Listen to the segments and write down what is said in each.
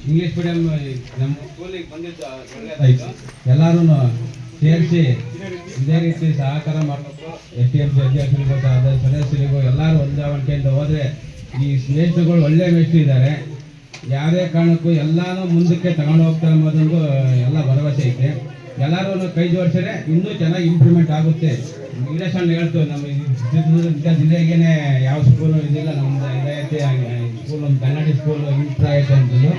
English medium ನಮ್ಮ ಸ್ಕೂಲಿಗೆ ಬಂದಿದ್ದು ಒಳ್ಳೆಯದಾಯಿತು. ಎಲ್ಲರೂ ಸೇರಿಸಿ ಇದೇ ರೀತಿ ಸಹಕಾರ ಮಾಡಬೇಕು. STMC ಅಧ್ಯಕ್ಷರಿಗೂ ಅದರ ಸದಸ್ಯರಿಗೂ ಎಲ್ಲರೂ ಹೊಂದಾಣಿಕೆಯಿಂದ ಹೋದರೆ ಈ ಮೇಷ್ಟ್ರುಗಳು ಒಳ್ಳೆ ಮೇಷ್ಟ್ರು ಇದ್ದಾರೆ. ಯಾವುದೇ ಕಾರಣಕ್ಕೂ ಎಲ್ಲನೂ ಮುಂದಕ್ಕೆ ತಗೊಂಡು ಹೋಗ್ತಾರೆ ಅನ್ನೋದೊಂದು ಎಲ್ಲ ಭರವಸೆ ಐತೆ. ಎಲ್ಲರೂ ಕೈ ಜೋಡಿಸಿದ್ರೆ ಇನ್ನೂ ಚೆನ್ನಾಗಿ ಇಂಪ್ರೂವ್ಮೆಂಟ್ ಆಗುತ್ತೆ. ಇಂಗ್ಲೀಷನ್ನು ಹೇಳ್ತು ನಮ್ಮ ಜಿಲ್ಲೆಗೇನೆ ಯಾವ ಸ್ಕೂಲು ಇದಿಲ್ಲ. ನಮ್ಮದು ಇದೈತೆ ಸ್ಕೂಲ್, ಒಂದು ಕನ್ನಡ ಸ್ಕೂಲ್ ಇಂಪ್ರೂವ್ ಆಯಿತು ಅಂತಂದು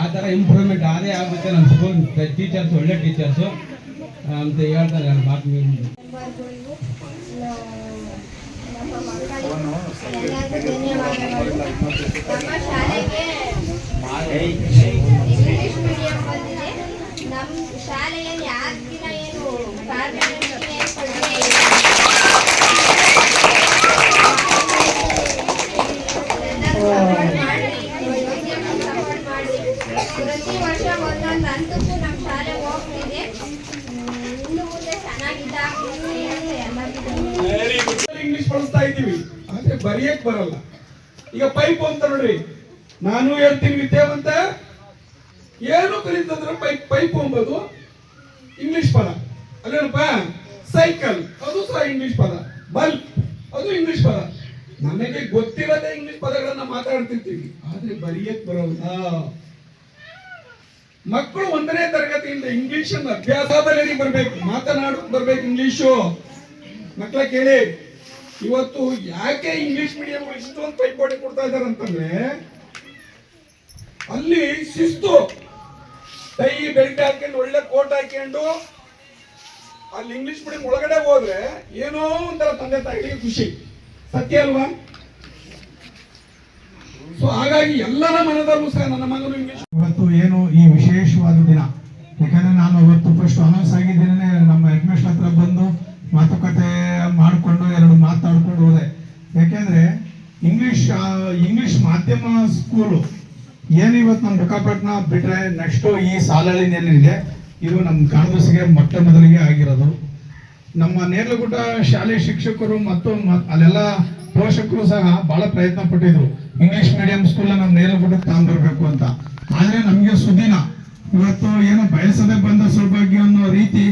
ಆ ಥರ ಇಂಪ್ರೂವ್ಮೆಂಟ್ ಆದೇ ಆಗುತ್ತೆ. ನಮ್ಮ ಸ್ಕೂಲ್ ಟೀಚರ್ಸ್ ಒಳ್ಳೆ ಟೀಚರ್ಸು ಅಂತ ಹೇಳ್ತಾರೆ. ನನ್ನ ಮಾತು ನಮ್ಮ ಶಾಲೆಗೆ ಇಂಗ್ಲಿಷ್ ಮೀಡಿಯಂ ಬಂದಿದೆ. ನಮ್ಮ ಶಾಲೆಯಲ್ಲಿ ಆಗಿನ ಏನು ಪ್ರತಿ ವರ್ಷ ಒಂದೊಂದು ಹಂತಕ್ಕೂ ನಮ್ಮ ಶಾಲೆ ಹೋಗ್ತಿದೆ. ಇನ್ನು ಮುಂದೆ ಚೆನ್ನಾಗಿದ್ದಾಗುತ್ತೆ. ಇಂಗ್ಲಿಷ್ ಬಳಸ್ತಾ ಇದ್ದೀವಿ ಆದ್ರೆ ಬರೆಯಕ್ ಬರಲ್ಲ. ಈಗ ಪೈಪ್ ಅಂತ ನೋಡ್ರಿ, ನಾನು ಹೇಳ್ತೀನಿ ವಿದ್ಯಾವಂತ ಏನು ಕಲಿತಂದ್ರೆ ಪೈಪ್ ಎಂಬುದು ಇಂಗ್ಲಿಷ್ ಪದ ಅಲ್ಲೇನಪ್ಪ. ಸೈಕಲ್ ಅದು ಸಹ ಇಂಗ್ಲಿಷ್ ಪದ. ಬಲ್ಬ್ ಅದು ಇಂಗ್ಲಿಷ್ ಪದ. ನಮಗೆ ಗೊತ್ತಿರದೆ ಇಂಗ್ಲಿಷ್ ಪದಗಳನ್ನ ಮಾತಾಡ್ತಿರ್ತೀವಿ ಆದ್ರೆ ಬರೆಯಕ್ ಬರೋಲ್ಲ. ಮಕ್ಕಳು 1ನೇ ತರಗತಿಯಿಂದ ಇಂಗ್ಲಿಷ್ ಅನ್ನು ಅಭ್ಯಾಸದಲ್ಲಿ ಬರ್ಬೇಕು, ಮಾತನಾಡೋಕೆ ಬರ್ಬೇಕು ಇಂಗ್ಲಿಷು. ಮಕ್ಕಳ ಕೇಳಿ, ಇವತ್ತು ಯಾಕೆ ಇಂಗ್ಲಿಷ್ ಮೀಡಿಯಂ ಇಷ್ಟೊಂದು ಪೈಪೋಟಿ ಕೊಡ್ತಾ ಇದಾರೆ ಅಂತಂದ್ರೆ ಅಲ್ಲಿ ಶಿಸ್ತು. ಟೈ ಬೆಲ್ಟ್ ಹಾಕೊಂಡು ಒಳ್ಳೆ ಕೋಟ್ ಹಾಕೊಂಡು ಅಲ್ಲಿ ಇಂಗ್ಲಿಷ್ ಮೀಡಿಯಂ ಒಳಗಡೆ ಹೋದ್ರೆ ಏನೋ ಒಂಥರ ತಂದೆ ತಾಯಿಗಳಿಗೆ ಖುಷಿ. ಸತ್ಯ ಅಲ್ವಾ? ಸೊ ಹಾಗಾಗಿ ಎಲ್ಲರ ಮನದಲ್ಲೂ ಸಹ ನನ್ನ ಮಗನು ಇಂಗ್ಲಿಷ್. ಇವತ್ತು ಏನು ಈ ವಿಶೇಷವಾದ ದಿನ, ಯಾಕಂದ್ರೆ ನಾನು ಇವತ್ತು ಫಸ್ಟ್ ಅನೌನ್ಸ್ ಆಗಿದ್ದೇನೆ. ನಮ್ಮ ಹೆಡ್ ಮಾಸ್ಟರ್ ಹತ್ರ ಬಂದು ಮಾತುಕತೆ ಮಾಡಿಕೊಂಡು 2 ಮಾತಾಡ್ಕೊಂಡು ಹೋದೆ. ಯಾಕೆಂದ್ರೆ ಇಂಗ್ಲಿಷ್ ಮಾಧ್ಯಮ ಸ್ಕೂಲು ಏನು ಇವತ್ತು ನಮ್ಮ ಬುಕ್ಕಾಪಟ್ಟಣ ಬಿಟ್ರೆ ನೆಕ್ಸ್ಟ್ ಈ ಸಾಲಳಿನೇನಿದೆ ಇದು ನಮ್ಮ ಕಾಣದಸಿಗೆ ಮೊಟ್ಟ ಮೊದಲಿಗೆ ಆಗಿರೋದು. ನಮ್ಮ ನೇರ್ಲಗುಡ್ಡ ಶಾಲೆ ಶಿಕ್ಷಕರು ಮತ್ತು ಅಲ್ಲೆಲ್ಲ ಪೋಷಕರು ಸಹ ಬಹಳ ಪ್ರಯತ್ನ ಪಟ್ಟಿದ್ರು ಇಂಗ್ಲಿಷ್ ಮೀಡಿಯಂ ಸ್ಕೂಲ್ ನಮ್ಮ ನೇರ್ಲಗುಡ್ಡಕ್ಕೆ ತಗೊಂಡ್ಬರ್ಬೇಕು ಅಂತ. ಆದ್ರೆ ನಮ್ಗೆ ಸುದಿನ ಇವತ್ತು ಏನು ಬಯಸದೆ ಬಂದ ಸೌಭಾಗ್ಯ ಅನ್ನೋ ರೀತಿ